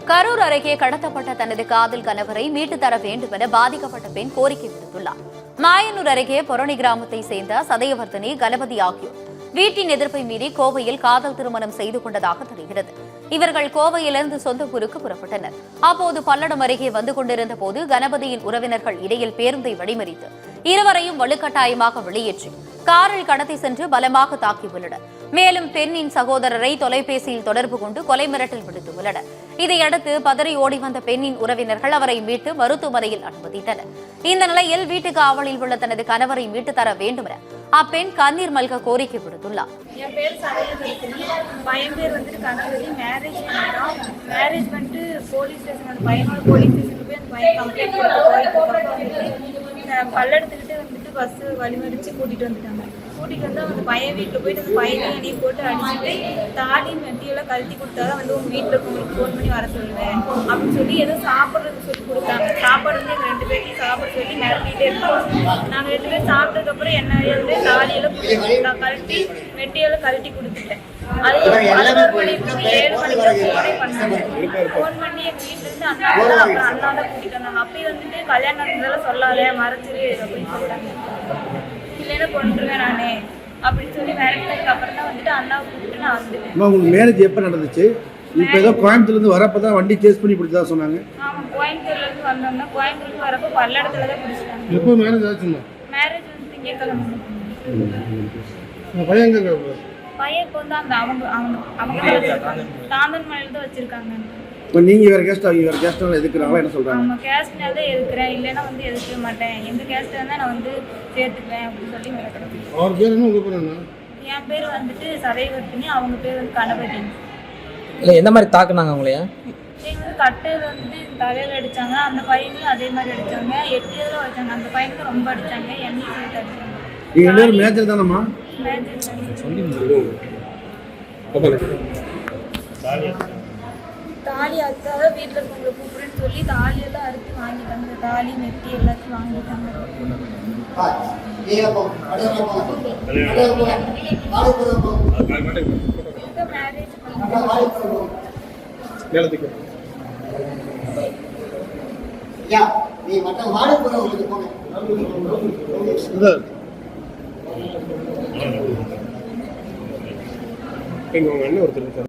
கரூர் அருகே கடத்தப்பட்ட தனது காதல் கணவரை மீட்டு தர வேண்டும் என பாதிக்கப்பட்ட பெண் கோரிக்கை விடுத்துள்ளார். மாயனூர் அருகே பொரணி கிராமத்தை சேர்ந்த சதயவர்தனி, கணபதி ஆகியோர் வீட்டின் எதிர்ப்பை மீறி கோவையில் காதல் திருமணம் செய்து கொண்டதாக தெரிகிறது. இவர்கள் கோவையிலிருந்து சொந்த ஊருக்கு புறப்பட்டனர். அப்போது பல்லடம் அருகே வந்து கொண்டிருந்த போது கணபதியின் உறவினர்கள் இடையில் பேருந்தை வழிமறித்து இருவரையும் வலுக்கட்டாயமாக வெளியேற்றி காரில் கடத்தி சென்று பலமாக தாக்கியுள்ளனர். மேலும் பெண்ணின் சகோதரரை தொலைபேசியில் தொடர்பு கொண்டு கொலை மிரட்டல் விடுத்துள்ளனர். இதையடுத்து பதறி ஓடி வந்த பெண்ணின் உறவினர்கள் அவரை மீட்டு மருத்துவமனையில் அனுமதித்தனர். இந்த நிலையில் வீட்டு காவலில் உள்ள தனது கணவரை மீட்டு தர வேண்டும் என அப்பெண் கண்ணீர் மல்க கோரிக்கை விடுத்துள்ளார். என் பேர் சதயவர்தனி, பையன் பேர் வந்துட்டு கணபதி. மேரேஜ் பண்ணிட்டு போலீஸ் ஸ்டேஷன், பையனோட போலீஸ் ஸ்டேஷனுக்கு போய் அந்த பையன் கம்ப்ளைண்ட் கொடுத்து பல்லடத்துக்கிட்டே வந்துட்டு பஸ் வழிமறிச்சு கூட்டிட்டு வந்துட்டாங்க. கூட்டிட்டு வந்து அந்த பையன் வீட்டில் போயிட்டு அந்த பையனையும் என்னையும் போட்டு அடிச்சுட்டு தாடி மெட்டியெல்லாம் கழட்டி கொடுத்தாதான் வந்து உங்க வீட்டில் உங்களுக்கு ஃபோன் பண்ணி வர சொல்லுவேன் அப்படின்னு சொல்லி ஏதோ சாப்பிட்றதுக்கு சொல்லி கொடுத்தாங்க. சாப்பாடு வந்து எங்கள் 2 பேரையும் சாப்பிட சொல்லி மிரட்டிகிட்டே இருக்கோம். நாங்கள் 2 பேரும் சாப்பிட்டதுக்கப்புறம் என்ன வந்து தாடியெல்லாம் கழட்டி மெட்டியெல்லாம் கழட்டி கொடுத்துட்டேன். அதுக்கப்புறம் 7 மணிக்கு பண்ணாங்க. ஃபோன் பண்ணி எங்கள் வீட்டிலேருந்து அண்ணா தான் கூட்டிட்டு வந்தாங்க. அப்பயே வந்துட்டு கல்யாணம் நடந்ததெல்லாம் சொல்லாத, மறைச்சிரு அப்படின்னு சொல்லிட்டாங்க. இல்லைன்னா கொண்டுருவேன் நானே அப்படின்னு சொல்லி மிரட்டினதுக்கு அப்புறம் தான் வந்துட்டு அண்ணாவை கூப்பிட்டு நான் வந்துட்டேன். உங்களுக்கு மேரேஜ் எப்போ நடந்துச்சு? இப்போ ஏதோ கோயம்புத்தூர்லேருந்து வரப்போ தான் வண்டி சேஸ் பண்ணி பிடிச்சதா சொன்னாங்க. ஆமாம், கோயம்புத்தூர்லேருந்து வந்தோம்னா கோயம்புத்தூர்லேருந்து வரப்போ பல்லடத்துல தான் பிடிச்சிட்டாங்க. எப்போ மேரேஜ் ஆச்சுன்னா? மேரேஜ் வந்து திங்கக்கிழமை. பையன் எங்கே? பையன் இப்போ வந்து அந்த அவங்க தாந்தன்மலையில் தான் வச்சிருக்காங்க. இப்போ நீங்கள் வேறு கேஸ்ட், அவங்க வேறு கேஸ்ட்டாக எதுக்குறாங்களா என்ன சொல்கிறாங்க? நம்ம கேஸ்ட்னால தான் எதுக்குறேன், இல்லைன்னா வந்து எதுக்க மாட்டேன், எந்த கேஸ்ட்டாக இருந்தால் நான் வந்து சேர்த்துக்குவேன் அப்படின்னு சொல்லி மிரட்டுறேன். அவர் பேர் என்ன, உங்கள் பேர் என்ன? என் பேர் வந்துட்டு சதயவர்தனி, அவங்க பேர் வந்து கணபதி. இல்லை, எந்த மாதிரி தாக்குனாங்க உங்களையா? எங்க வந்து கட்டையில் வந்துட்டு தலையில் அடித்தாங்க, அந்த பையனையும் அதே மாதிரி அடித்தாங்க, 8 இதில் வச்சாங்க. அந்த பையனுக்கு ரொம்ப அடித்தாங்க, என்னையும் சேர்த்து அடித்தாங்க. நீங்கள் எல்லாரும் மேஜர் தானம்மா? தாலி அதுக்காக வீட்டில் இருக்கவங்களை கூப்பிடுன்னு சொல்லி தாலியெல்லாம் அறுத்து வாங்கிட்டாங்க. தாலி நெட்டி எல்லாத்தையும் வாங்கிட்டாங்க. மேரேஜ் எங்க உங்க அண்ணன் ஒருத்தர்